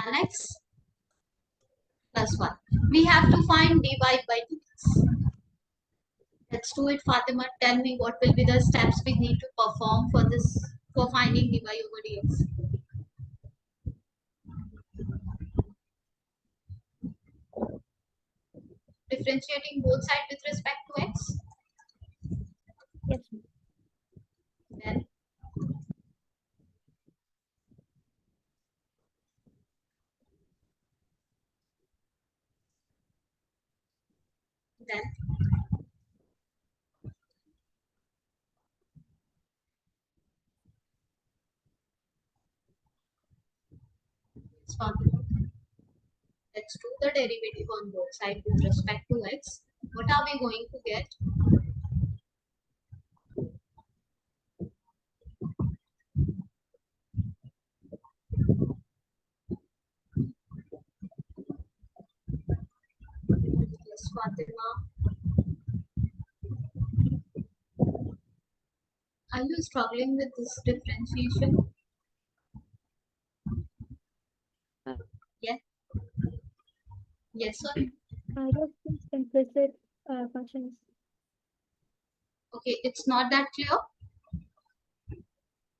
tan x plus 1. We have to find dy by dx. Let's do it, Fatima. Tell me what will be the steps we need to perform for this, for finding dy over dx. Differentiating both sides with respect to x. Yes. Then then let's do the derivative on both sides with respect to x. What are we going to get? Yes, Fatima. Are you struggling with this differentiation? Uh, Yes. Yes, sir. yes, please, implicit functions. Okay, it's not that clear.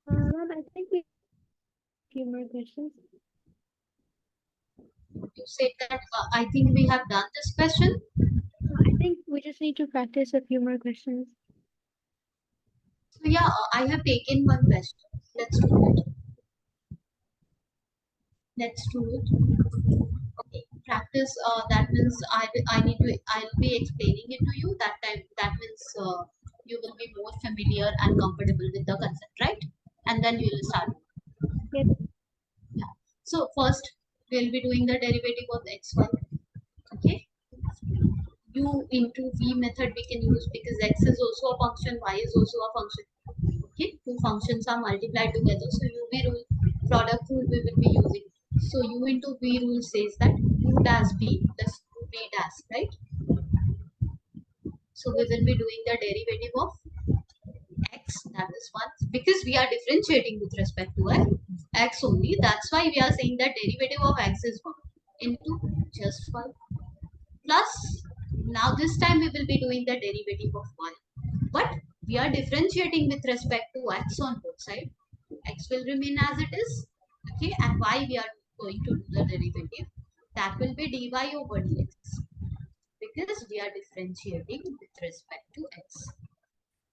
Ma'am, I think we have a few more questions. You said that I think we have done this question. I think we just need to practice a few more questions. So yeah, I have taken one question. Let's do it. Let's do it. Okay, practice. That means I need to. I'll be explaining it to you. That time. That means you will be more familiar and comfortable with the concept, right? And then you will start. Yes. Yeah. So first we'll be doing the derivative of xy. Okay. U into v method we can use because x is also a function, y is also a function. Okay, two functions are multiplied together. So UV rule, product rule we will be using. So U into V rule says that U dash B plus V dash, right? So we will be doing the derivative of x, that is one, because we are differentiating with respect to x only. That's why we are saying that derivative of x is 1 into just 5 plus. Now this time we will be doing the derivative of y, but we are differentiating with respect to x on both sides. X will remain as it is, okay, and y we are going to do the derivative. That will be dy over dx because we are differentiating with respect to x.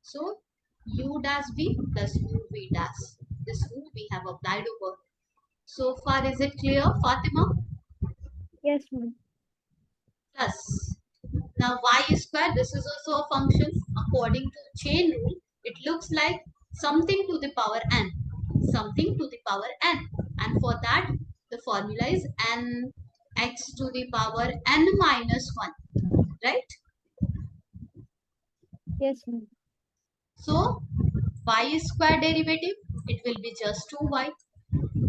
So u dash b plus uv dash. This rule we have applied over. So far, is it clear, Fatima? Yes, ma'am. Plus. Now y square, this is also a function. According to chain rule, it looks like something to the power n. Something to the power n. And for that, the formula is n x to the power n minus 1. Right? Yes, ma'am. So, y square derivative, it will be just 2y.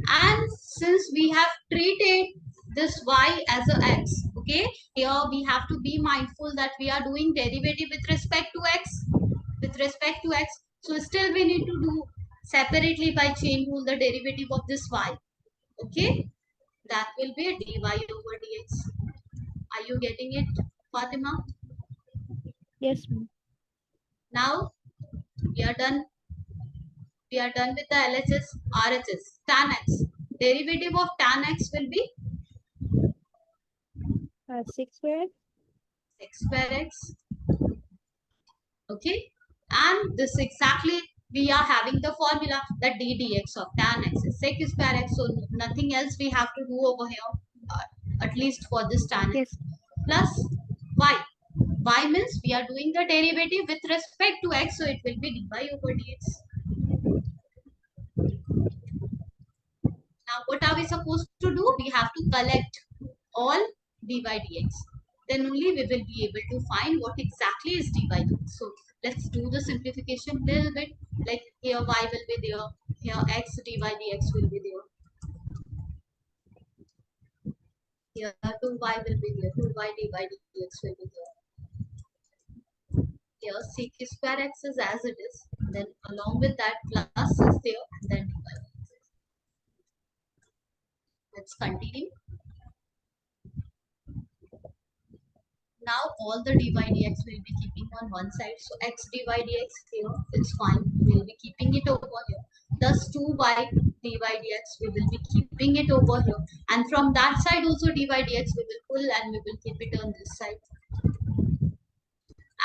And since we have treated this y as a x, okay, here we have to be mindful that we are doing derivative with respect to x, so still we need to do separately by chain rule the derivative of this y, okay, that will be dy over dx. Are you getting it, Fatima? Yes, ma'am. Now we are done with the LHS, RHS. Tan x, derivative of tan x will be 6 squared. x square x, okay, and this exactly we are having the formula that d dx of tan x is sec square x, so nothing else we have to do over here, at least for this tan x, Yes. plus y means we are doing the derivative with respect to x, so it will be dy over dx. Now what are we supposed to do? We have to collect all dy dx, then only we will be able to find what exactly is dy dx. So let's do the simplification a little bit. Like here y will be there, here x dy dx will be there, here 2y will be there, 2y dy dx will be there, here sec square x is as it is, then along with that plus is there, and then dy. Let's continue. Now all the dy dx will be keeping on one side. So x dy dx here, it's fine. We'll be keeping it over here. Thus 2y dy dx, we will be keeping it over here. And from that side also dy dx, we will pull and we will keep it on this side.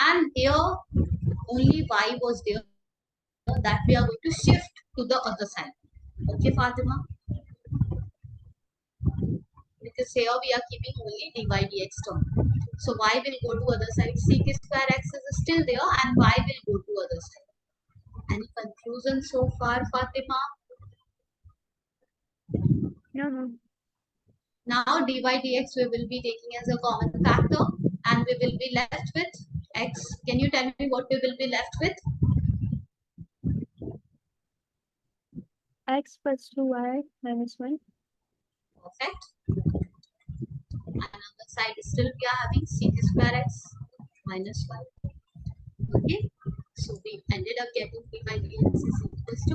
And here only y was there that we are going to shift to the other side. Okay, Fatima? Because here we are keeping only dy dx term. So y will go to other side. Sec square x is still there and y will go to other side. Any conclusion so far, Fatima? No, no. Now dy dx we will be taking as a common factor and we will be left with x. Can you tell me what we will be left with? X plus 2y minus 1. Perfect. And on the side still we are having sec square x minus 1. Okay. So we ended up getting dy dx is equals to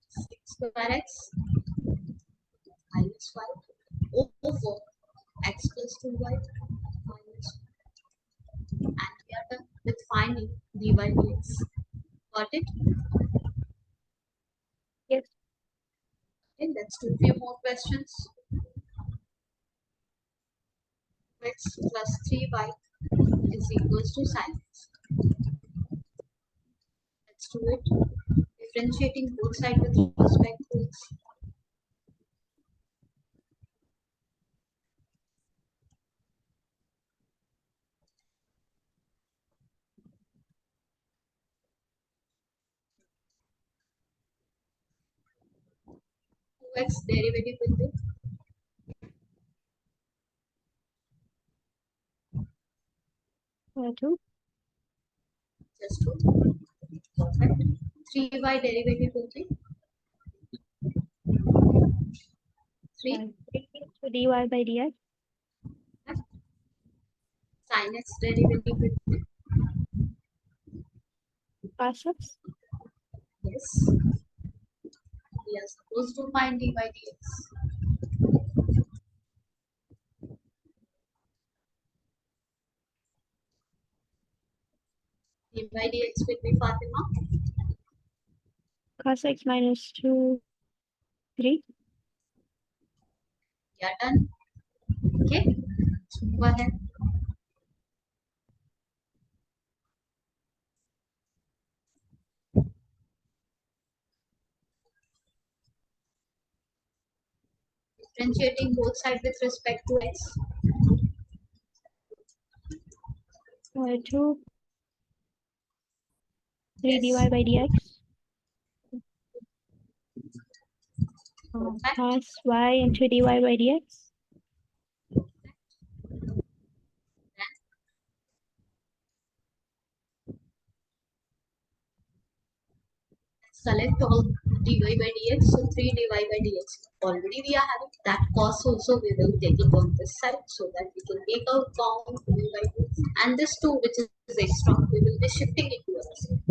sec square x minus 5 over x plus 2y minus 1. And we are done with finding dy dx. Got it? Yes. Okay, let's do a few more questions. X plus 3y is equals to sin x. Let's do it. Differentiating both sides with respect to x. X derivative will be Y2. just 2. Perfect. 3y derivative will be 3. 3 to dy by dx. Sin x derivative will be Cos x. yes. We are supposed to find dy dx. Dy dx will be Fatima. Cos x minus 2, 3. We are done. Okay. Let's move ahead. Differentiating both sides with respect to x. Y2. 3 dy Yes. by dx. Perfect. Cos y into dy by dx. Select all dy by dx. So 3 dy by dx. Already we are having that cost also we will take it on this side so that we can take out count dy by dx. And this 2 which is extra we will be shifting it to other side.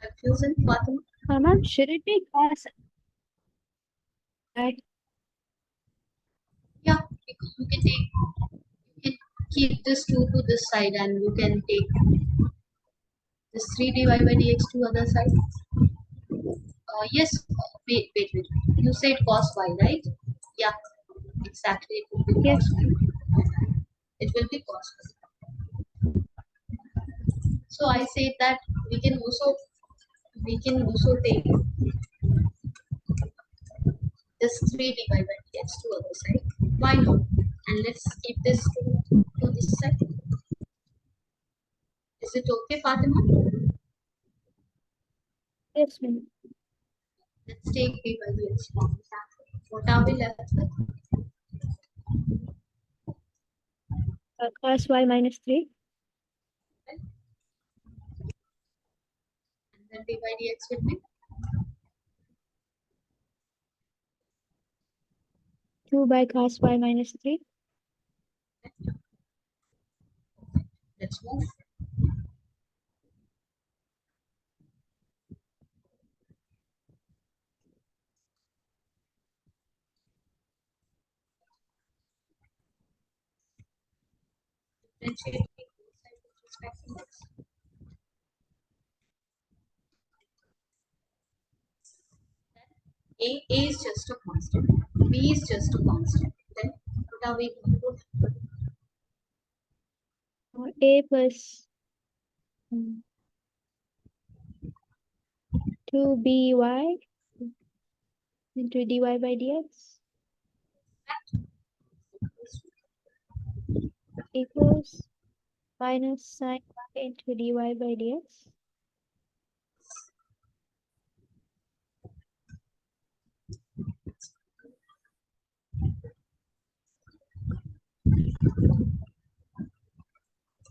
Confusion, Fatima? Ma'am, should it be cos y? Yeah, you can take you can keep this 2 to this side and you can take this 3 dy by dx to other side. Yes, wait. You said cos y, right? Yeah, exactly. It will be Yes. cos y. It will be cos y. So I said that we can also take this 3 divided by dx to other side. Why not? And let's keep this to this side. Is it okay, Fatima? Yes, ma'am. Let's take d by dx from that. What are we left with? Cos y minus 3. And then d by dx will be 2 by cos y minus 3. let's move. differentiating both sides with respect to x. A is just a constant, B is just a constant. Then what are we going to do? A plus 2by into dy by dx equals minus sine y into dy by dx.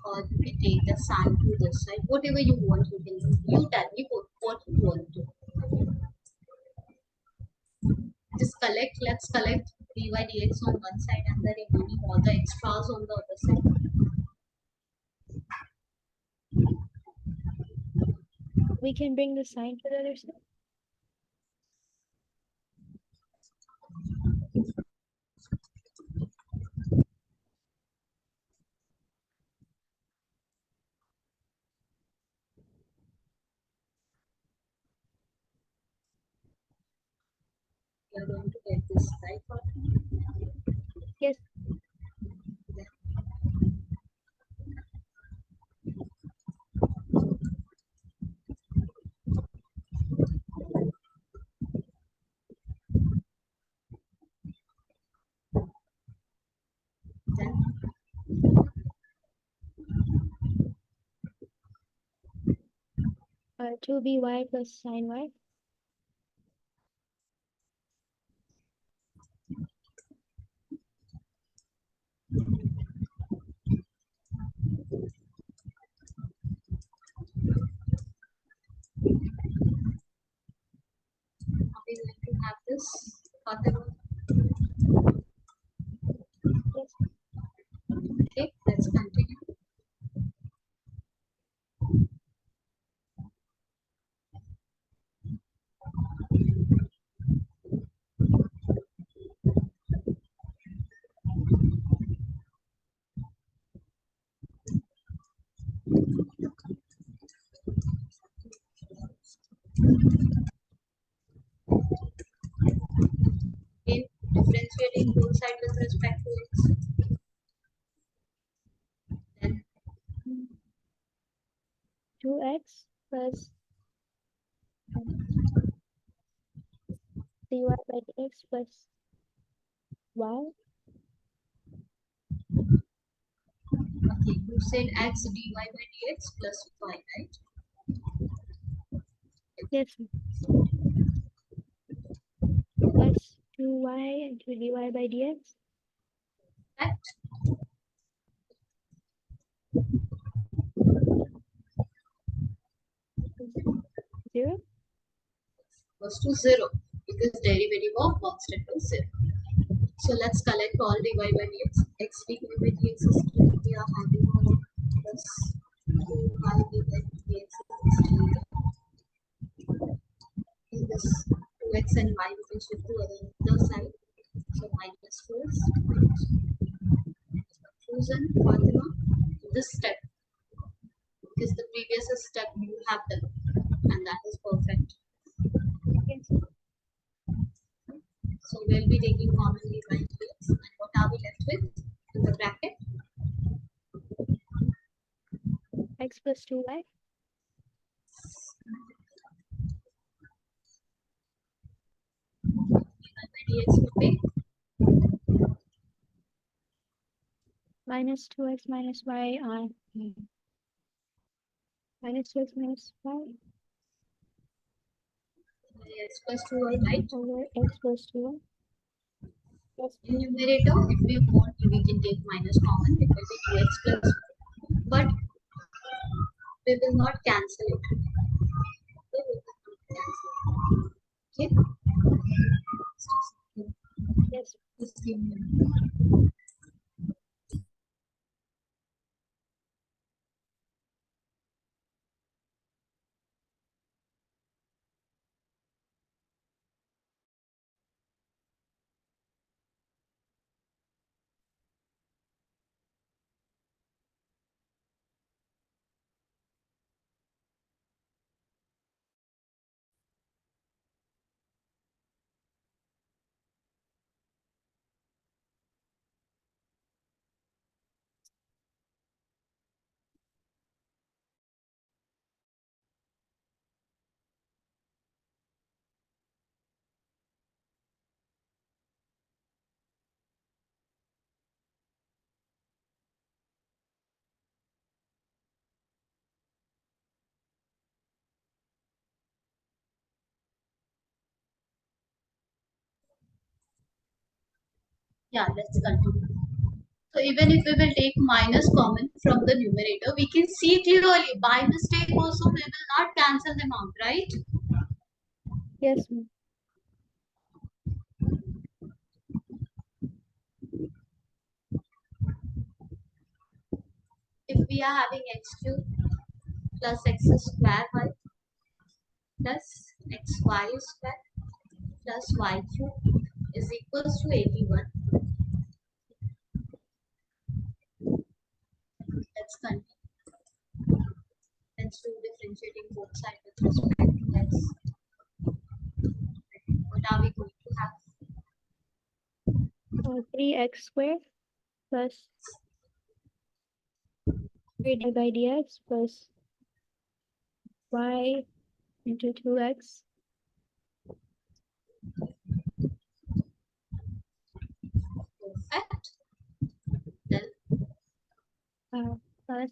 Or you can take the sign to this side, whatever you want, you can do. You tell me what you want to. Just collect, let's collect dy dx on one side and the remaining all the extras on the other side. We can bring the sign to the other side. We are going to get this right for Yes, then 2by plus sine y. are we going to have this Fatema? Yes, Okay, let's continue. In differentiating both sides with respect to x, then 2x plus dy by dx plus y. okay, you said x dy by dx plus y, right? Yes, plus 2y into dy by dx That is 0. was to 0 because derivative of constant was 0. So let's collect all dy by dx. X dy by dx is 2. We are having plus 2y dy by dx is 3. In this 2x and y we can shift to other side. So minus 4 is chosen Fatima this step because the previous step you have done and that is perfect. Yes, So we'll be taking common dy by dx and what are we left with in the bracket? x plus 2y Dy by dx will be minus 2x minus y on minus 2x minus y x plus 2y, right? over x plus 2y plus In numerator, if we want, we can take minus common. It will be 2x plus y. But we will not cancel it. Okay, we will not cancel it. Okay? yes. Just give me a minute. Yeah, let's continue. So even if we will take minus common from the numerator, we can see clearly by mistake also we will not cancel them out, right? Yes, ma'am. If we are having x cube plus x square y plus xy square plus y cube is equals to 81. Let's continue. Let's do differentiating both sides with respect to x. What are we going to have? 3x squared plus 3 by dx plus y into 2x Perfect. Then plus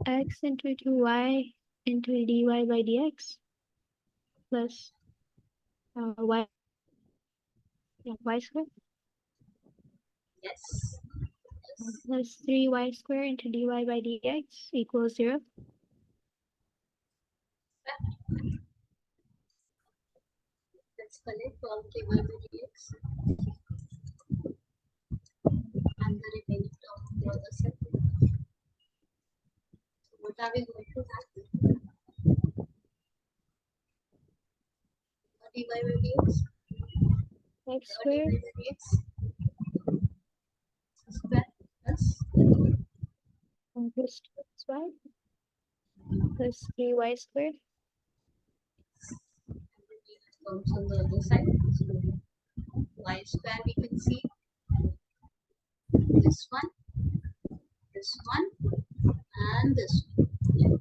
x into 2y into dy by dx plus y, yeah, y squared yes. Yes. plus 3y squared into dy by dx equals 0. Let's collect all dy by dx and the remaining term on the other side. So what are we going to have? Dy by dx. X Dy squared by dx square plus plus 2xy plus 3y squared terms on the other side. So y square we can see this one, and this one. Yeah.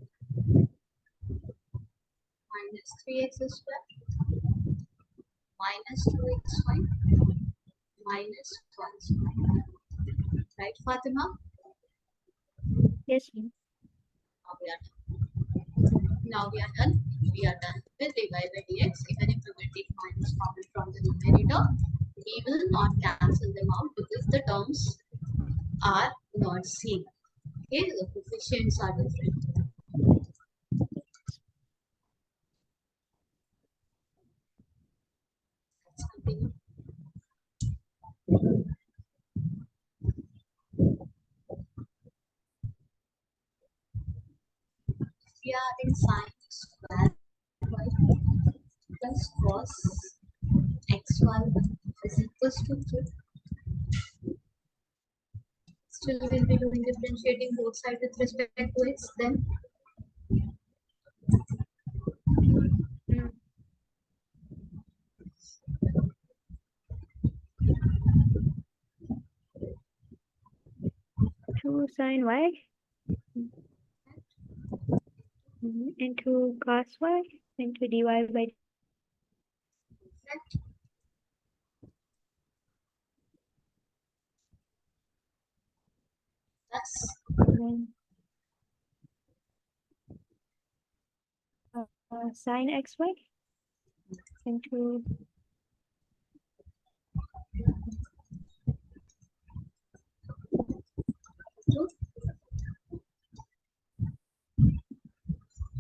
Minus 3x square minus 2xy minus 1 square. Right, Fatima? yes ma'am. Now we are done. Now we are done. We are done with dy by dx. Even if we will take minus common from the numerator, we will not cancel them out because the terms are not same. Okay, the coefficients are different. Let's continue. We are having sine square y plus cos xy is equals to 2. Still we'll be doing differentiating both sides with respect to x. Then Mm. 2 sine y into cos y into dy by perfect. Plus then sine xy into two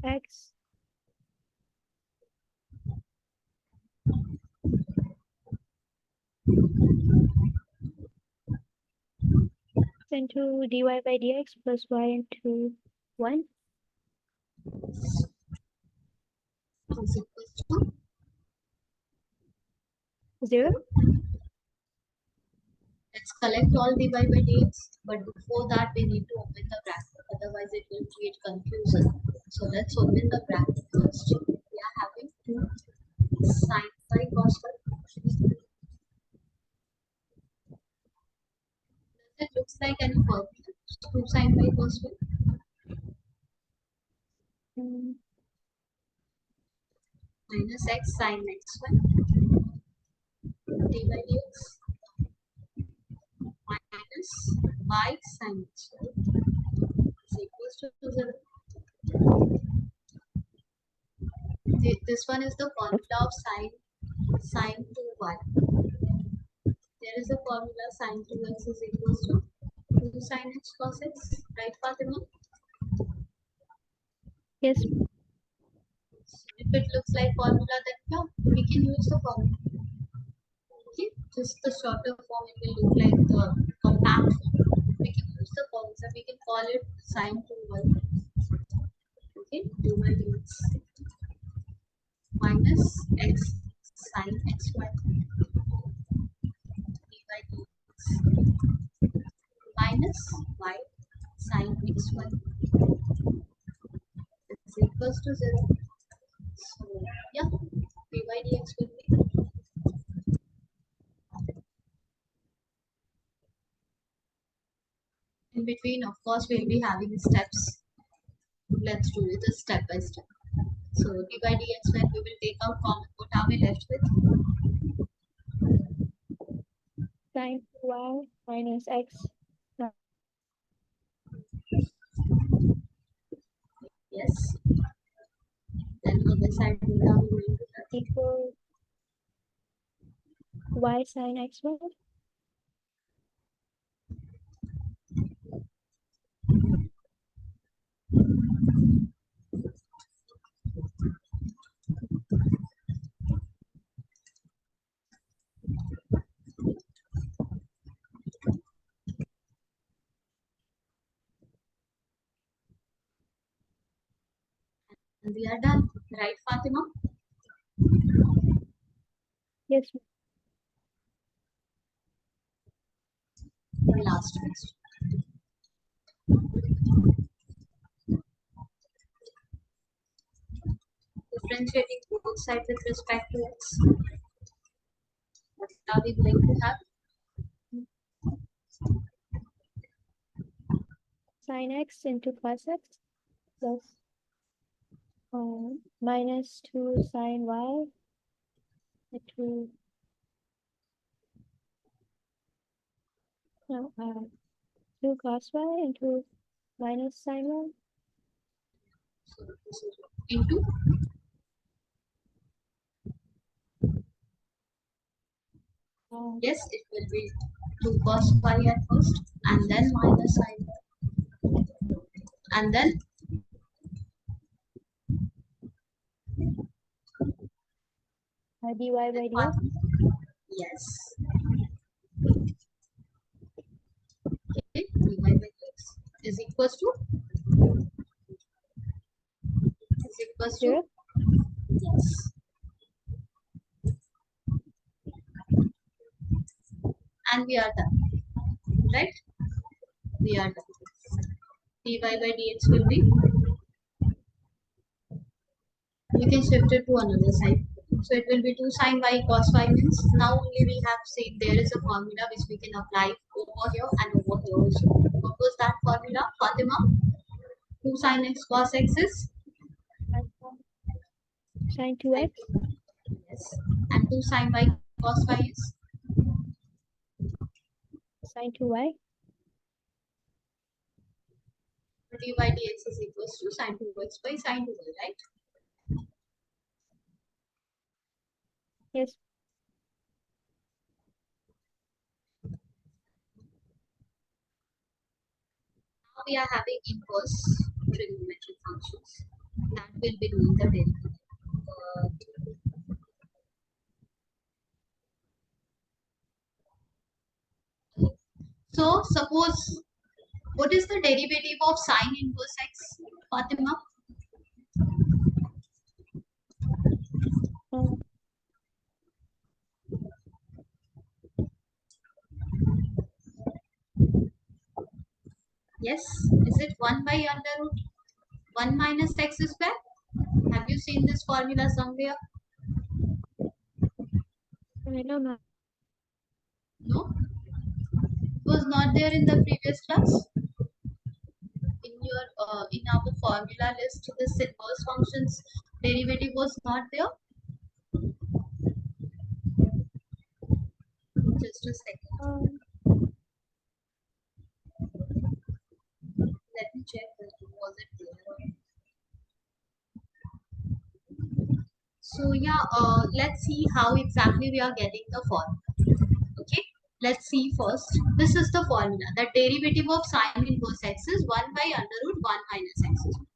x into dy by dx plus y into 1 is equals to 0. 0. Let's collect all dy by dx. But before that, we need to open the bracket. Otherwise, it will create confusion. So let's open the bracket first. We are having 2 sine phi cos phi. Does it looks like any formula? 2 sine phi cos phi Mm, minus x sine xy dy by dx minus y sine xy is equals to 0. This one is the formula of sine 2y. There is a formula sin 2x is equals to 2 sin x cos x, right, Fatima? Yes, If it looks like formula, then yeah, we can use the formula. Okay, just the shorter form, it will look like the compact form. We can use the formula. We can call it sin 2y. Okay, 2y dx minus x sin xy dy dx minus y sin xy is equals to 0. So yeah, dy dx will be in between. Of course, we'll be having steps. Let's do it step by step. So dy dx, when we will take out common, what are we left with? sin 2y minus x Yes. Then on the side, what are we going to have? equals y sin xy. And we are done. Right, Fatima? Yes, The last question. Differentiating both sides with respect to x. What are we going to have? sin x into cos x plus minus 2 sin y into no, 2 cos y into minus sin y. So this is into Um, yes, it will be 2 cos y at first, and then minus sin y, and then dy by dx. yes. Okay, dy by dx is equals to is equals to 0. yes, and we are done. Right? We are done. Dy by dx will be, you can shift it to another side. So it will be 2 sin y cos y means now only we have seen there is a formula which we can apply over here and over here also. What was that formula, Fatima? 2 sin x cos x is Sin sin 2x 2. Yes. And 2 sin y cos y is sin 2y. dy dx is equals to sin 2x by sin 2y, right? Yes, Now we are having inverse trigonometric functions that will be doing the derivative. So suppose, what is the derivative of sine inverse x, Fatima? um, Yes, is it 1 by under root 1 minus x square? Have you seen this formula somewhere? I don't know. No, it was not there in the previous class. In our formula list, this inverse functions derivative was not there. Just a second. Um, Let me check. Was it there? So yeah, let's see how exactly we are getting the formula. Okay. Let's see first. This is the formula. The derivative of sine inverse x is 1 by under root 1 minus x is 1.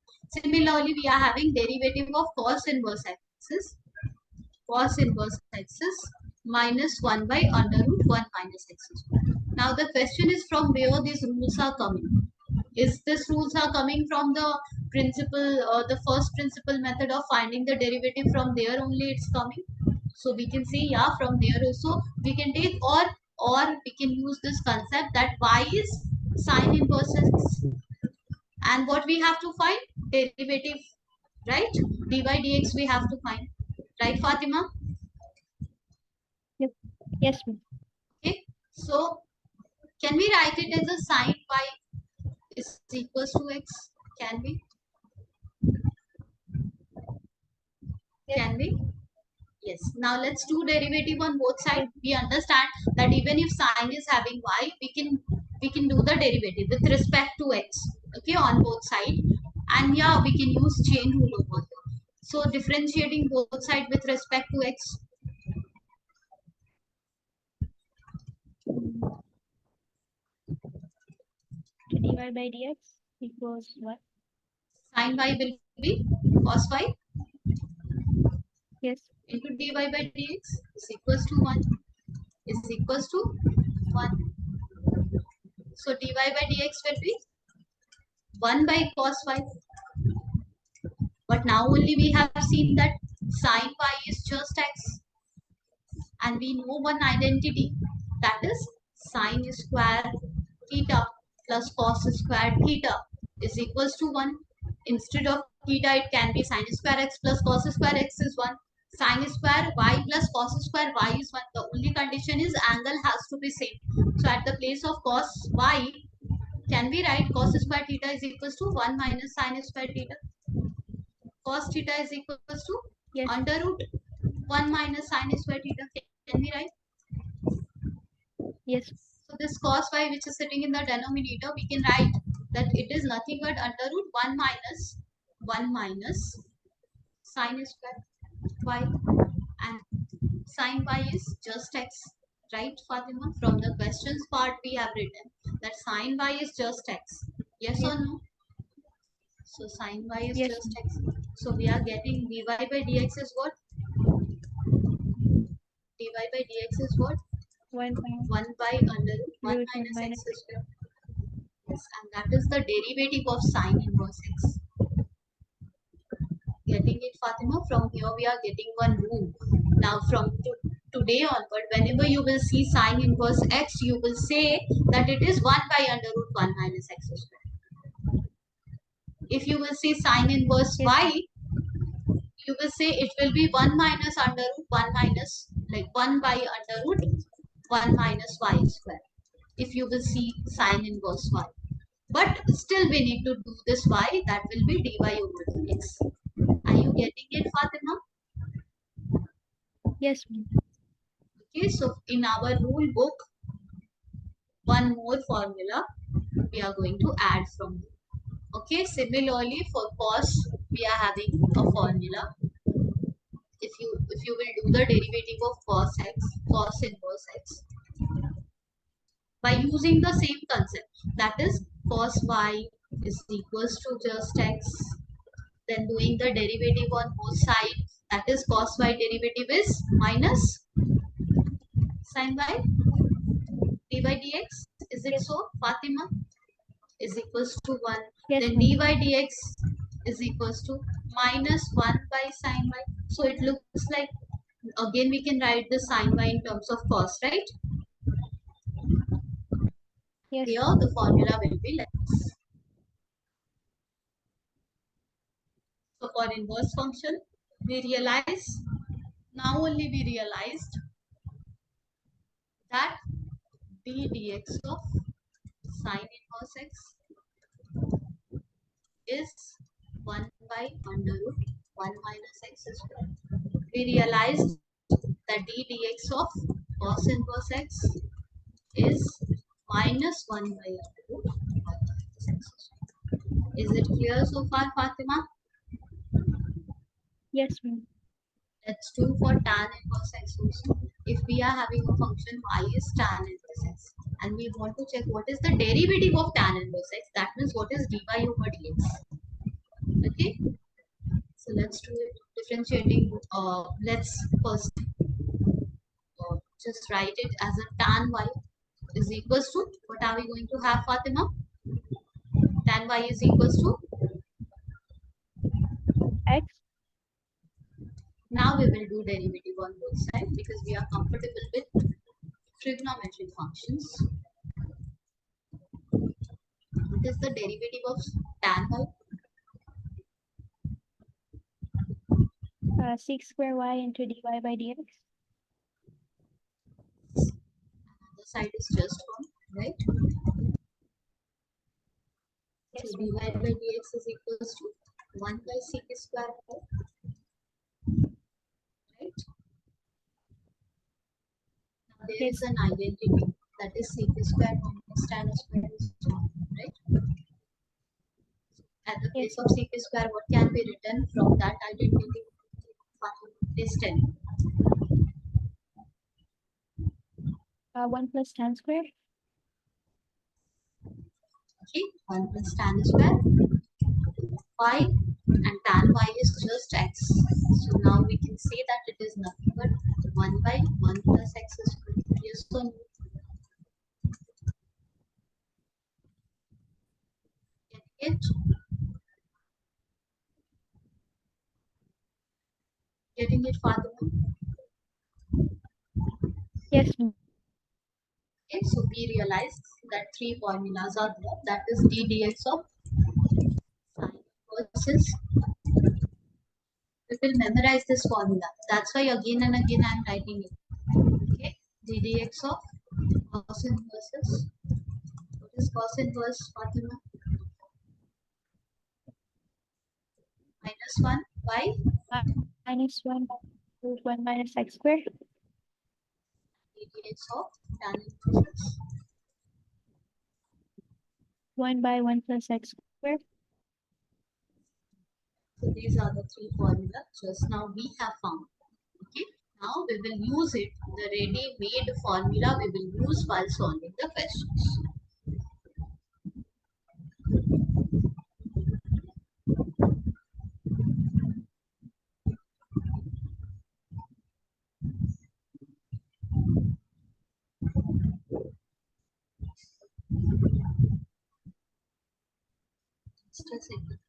Similarly, we are having derivative of cos inverse x is minus 1 by under root 1 minus x is 1. Now the question is from where these rules are coming. Is this rules are coming from the principle, the first principle method of finding the derivative, from there only it's coming? So we can say, yeah, from there also we can take, or we can use this concept that y is sine inverse x, and what we have to find? Derivative, right? Dy dx we have to find, right, Fatima? Yep. Yes, ma'am. Okay, so can we write it as a sine y is equals to x? Can we? Yes. Can we? Yes. Now let's do derivative on both sides. Yes. We understand that even if sine is having y, we can do the derivative with respect to x. Okay, on both sides. And yeah, we can use chain rule over here. So differentiating both sides with respect to x, Mm, to dy by dx equals what? sine y will be cos y Yes. into dy by dx is equals to 1. Is equals to 1. So dy by dx will be 1 by cos y. But now only we have seen that sine y is just x, and we know one identity, that is sine square theta plus cos square theta is equals to 1. Instead of theta it can be sine square x plus cos square x is 1. Sine square y plus cos square y is 1. The only condition is angle has to be same. So at the place of cos y, can we write cos square theta is equals to 1 minus sine square theta? Cos theta is equals to Yes. under root 1 minus sine square theta. Can we write? Yes. So this cos y which is sitting in the denominator, we can write that it is nothing but under root 1 minus sine square y, and sine y is just x, right, Fatima? From the questions part we have written that sine y is just x. Yes Yes. or no? So sine y is Yes, just ma'am. x. So we are getting dy by dx is what? Dy by dx is what? 1 by 1 by under root 1 root 1 minus x minus. square. Yes, and that is the derivative of sine inverse x. Getting it, Fatima? From here we are getting one rule. Now from today onward, whenever you will see sine inverse x, you will say that it is 1 by under root 1 minus x square. If you will see sine inverse Yes, ma'am. y, you will say it will be 1 minus under root 1 minus, like 1 by under root 1 minus y square. If you will see sine inverse y. But still we need to do this y, that will be dy over dx. Are you getting it, Fatima? Yes, ma'am. Okay, so in our rule book, one more formula we are going to add from here. Okay, similarly for cos, we are having a formula. If you will do the derivative of cos x, cos inverse x, by using the same concept, that is cos y is equals to just x, then doing the derivative on both sides, that is cos y derivative is minus sin y dy dx. Is it Yes. so, Fatima? Is equals to 1. Yes, Then dy ma'am. dx is equals to minus 1 by sin y. So it looks like, again we can write the sin y in terms of cos, right? Yes, Here ma'am. the formula will be like this. So for inverse function, we realize, now only we realized that d dx of sin inverse x is 1 by under root 1 minus x square. We realized that d dx of cos inverse x is minus 1 by under root 1 minus x square. Is it clear so far, Fatima? Yes, ma'am. Let's do for tan inverse x also. If we are having a function y is tan inverse inverse x. And we want to check what is the derivative of tan inverse x. That means what is dy over dx. Okay. So let's do it. Differentiating. Let's first just write it as a tan y is equals to, what are we going to have, Fatima? Tan y is equals to, X. now we will do derivative on both sides because we are comfortable with trigonometric functions. What is the derivative of tan y? 6 square y into dy by dx. The side is just 1, right? So Yes, dy by dx is equals to 1 by sec square y, right? Now there is yes, an identity, that is sec square minus tan square is 1, right? At the place yes. of sec square, what can be written from that identity? Is 10. 1 plus tan square. Okay, 1 plus tan square y, and tan y is just x. So now we can say that it is nothing but 1 by 1 plus x square. Yes, so getting it farther. Yes, Okay, so we realize that three formulas are there. That is d dx of sine versus. We will memorize this formula. That's why again and again I am writing it. Okay, d dx of cos inverses. What is cos inverse, Fatima? Minus 1 by minus 1 root 1 minus x square. d dx of tan inverses. 1 by 1 plus x square. So these are the three formulas just now we have found. Okay. Now we will use it. The ready-made formula we will use while solving the questions. Just a second.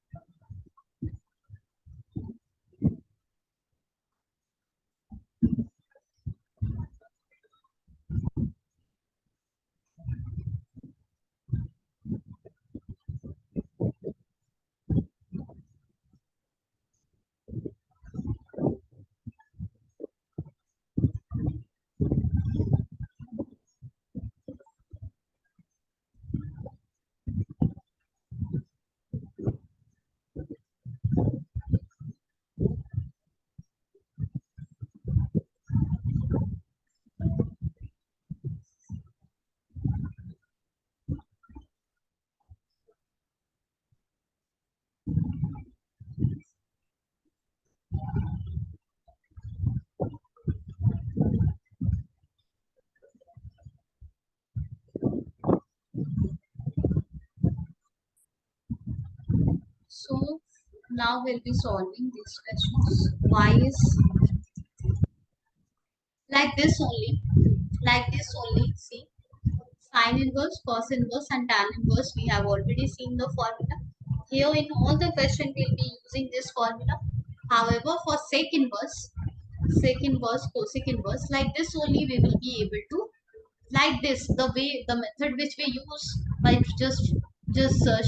So now we'll be solving these questions. Y is like this only. Like this only. See, sine inverse, cos inverse, and tan inverse. We have already seen the formula. Here in all the question we'll be using this formula. However, for sec inverse, cosec inverse, like this only we will be able to, like this, the way, the method which we use by just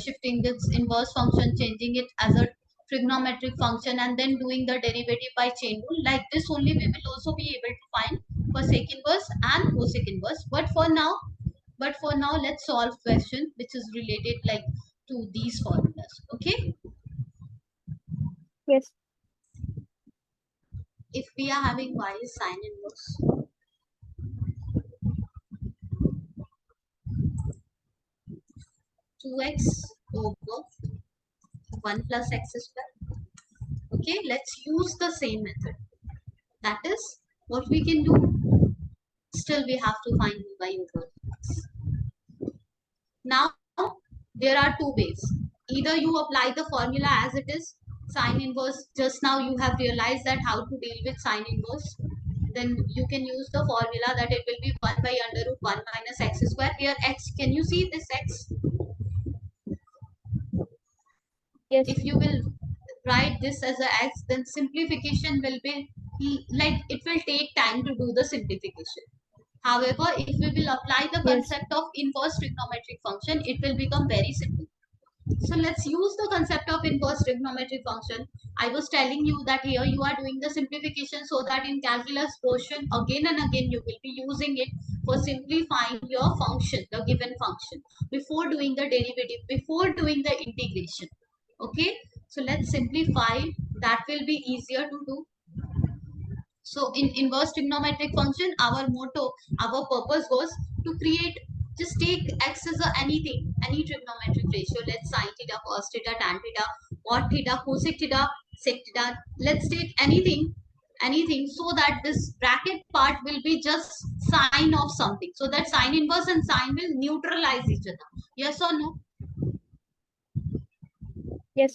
shifting this inverse function, changing it as a trigonometric function, and then doing the derivative by chain rule. Like this only we will also be able to find for sec inverse and cosec inverse. But for now let's solve question which is related like to these formulas. Okay, Yes, if we are having y is sine inverse 2x over 1 plus x square. Okay, let's use the same method. That is what we can do. Still we have to find dy over. There are two ways. Either you apply the formula as it is, sine inverse, just now you have realized that how to deal with sine inverse. Then you can use the formula that it will be 1 by under root 1 minus x square. Here x, can you see this x? Yes. If you will write this as a x, then simplification will be like it will take time to do the simplification. However, if we will apply the Yes. concept of inverse trigonometric function, it will become very simple. So let's use the concept of inverse trigonometric function. I was telling you that here you are doing the simplification so that in calculus portion again and again you will be using it for simplifying your function, the given function, before doing the derivative, before doing the integration. Okay, so let's simplify. That will be easier to do. So in inverse trigonometric function, our motto, our purpose was to create, just take x as a anything, any trigonometric ratio. Let's sine theta, cos theta, tan theta, cot theta, cosec theta, sec theta. Let's take anything so that this bracket part will be just sine of something. So that sine inverse and sine will neutralize each other. Yes or no? Yes.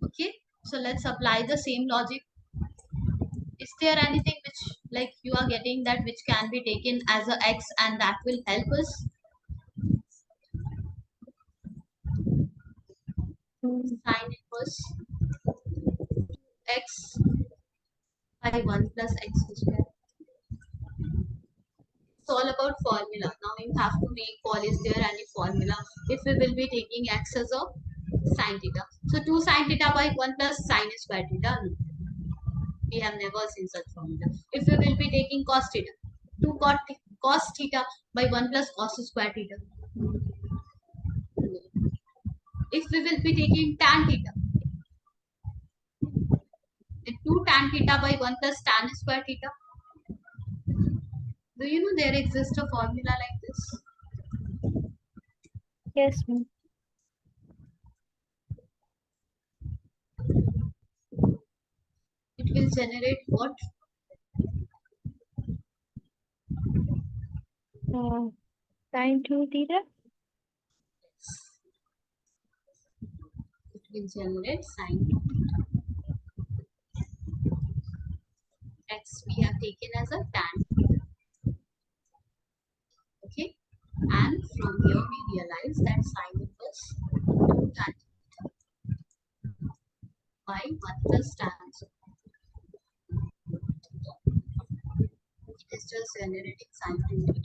Okay. So let's apply the same logic. Is there anything which like you are getting that which can be taken as a x and that will help us? Mm, Sine inverse x by 1 plus x square. It's all about formula. Now you have to recall, is there any formula if we will be taking x as a sine theta? So 2 sine theta by 1 plus sine square theta. No, we have never seen such formula. If we will be taking cos theta, 2 cos theta by 1 plus cos square theta. No. If we will be taking tan theta, 2 tan theta by 1 plus tan square theta. Do you know there exists a formula like this? yes, ma'am. It will generate what? Uh, Sine 2 theta. It will generate sine x we have taken as a tan. Okay. And from here we realize that sine inverse tan by 1 plus tan. It is just generating sine theta.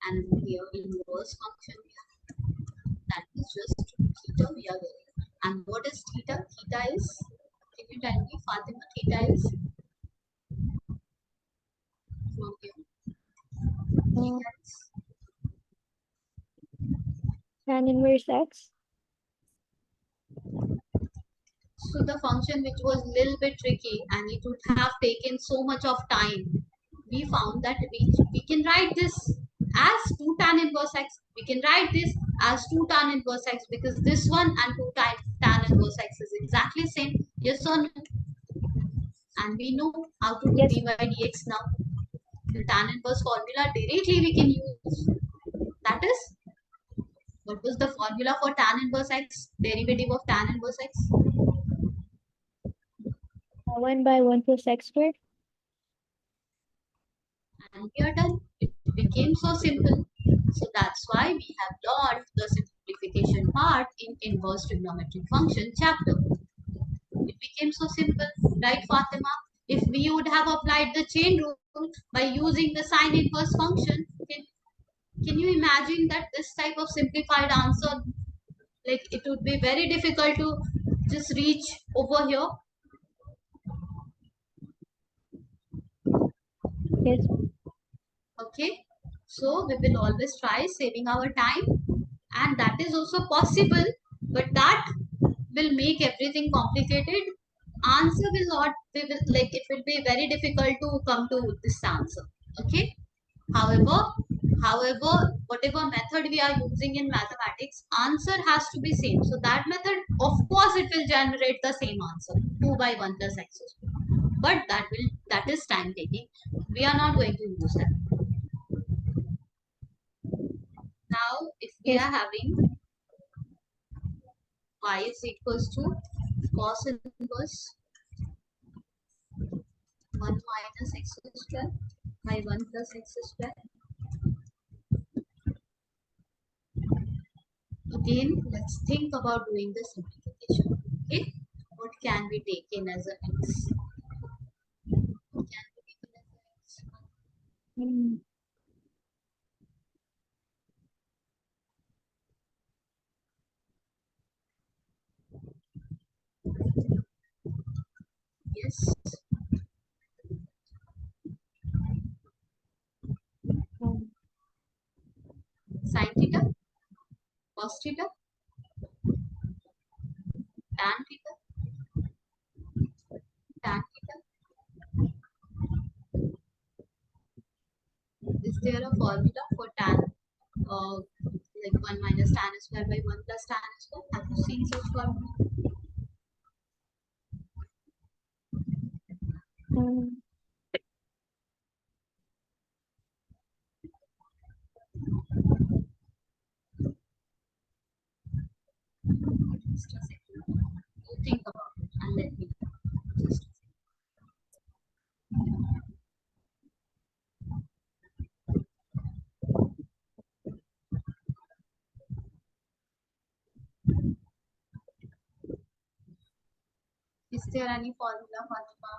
And here inverse function we have, that is just theta we are getting. And what is theta? Theta is, can you tell me, Fatima, theta is from here. Uh, Theta is, Tan inverse x. so the function which was little bit tricky and it would have taken so much of time, we found that we can write this as 2 tan inverse x. We can write this as 2 tan inverse x because this one and 2 tan inverse x is exactly same. Yes or no? And we know how to do Yes. dy dx now. The tan inverse formula directly we can use. That is, what was the formula for tan inverse x? Derivative of tan inverse x. 1 by 1 plus x squared. And we are done. It became so simple. So that's why we have learned the simplification part in inverse trigonometric function chapter. It became so simple, right, Fatima? If we would have applied the chain rule by using the sine inverse function, can you imagine that this type of simplified answer, like it would be very difficult to just reach over here. Yes. Okay, so we will always try saving our time, and that is also possible, but that will make everything complicated. Answer will not, we will, like it will be very difficult to come to this answer. Okay, however, whatever method we are using in mathematics, answer has to be same. So that method, of course, it will generate the same answer, 2 by 1 plus x square. But that is time taking. We are not going to use that. Now, if we Yes. are having y is equals to cos inverse 1 minus x square by 1 plus x square. Again, let's think about doing the simplification. Okay, what can we take in as a x? What can we take in as a x? Mm. Yes, Um, sin theta, cos theta, tan theta, tan theta. Is there a formula for tan? Like 1 minus tan square by 1 plus tan square. Have you seen such formula? um, Just a second. You think about it and let me know. Just a second. Is there any formula, Fatima?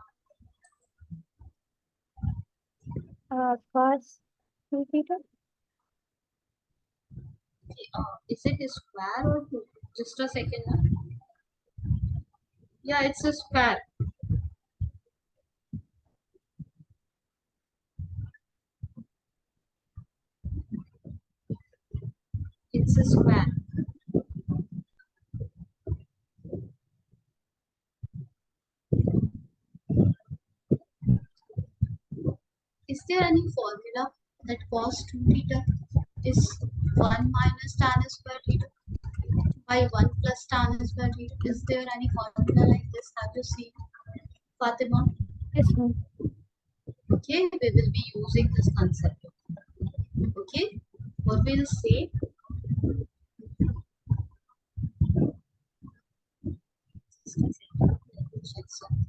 cos 2 theta. Okay, is it a square or cube? Just a second. Yeah, it's a square. It's a square. Is there any formula that cos 2 theta is 1 minus tan square theta by 1 plus tan square theta? Is there any formula like this? Have you seen, Fatima? Yes, ma'am. Okay, we will be using this concept. Okay, what we'll say, check some.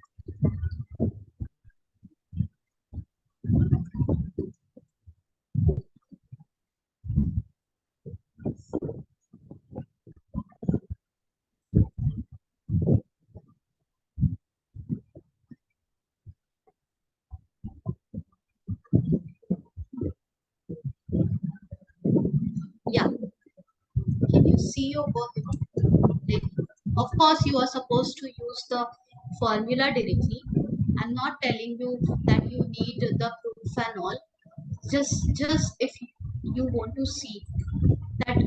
Yeah, can you see your work? Like, of course, you are supposed to use the formula directly. I'm not telling you that you need the proof and all. Just if you want to see that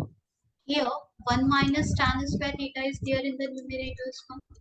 here 1 minus tan square theta is there in the numerator.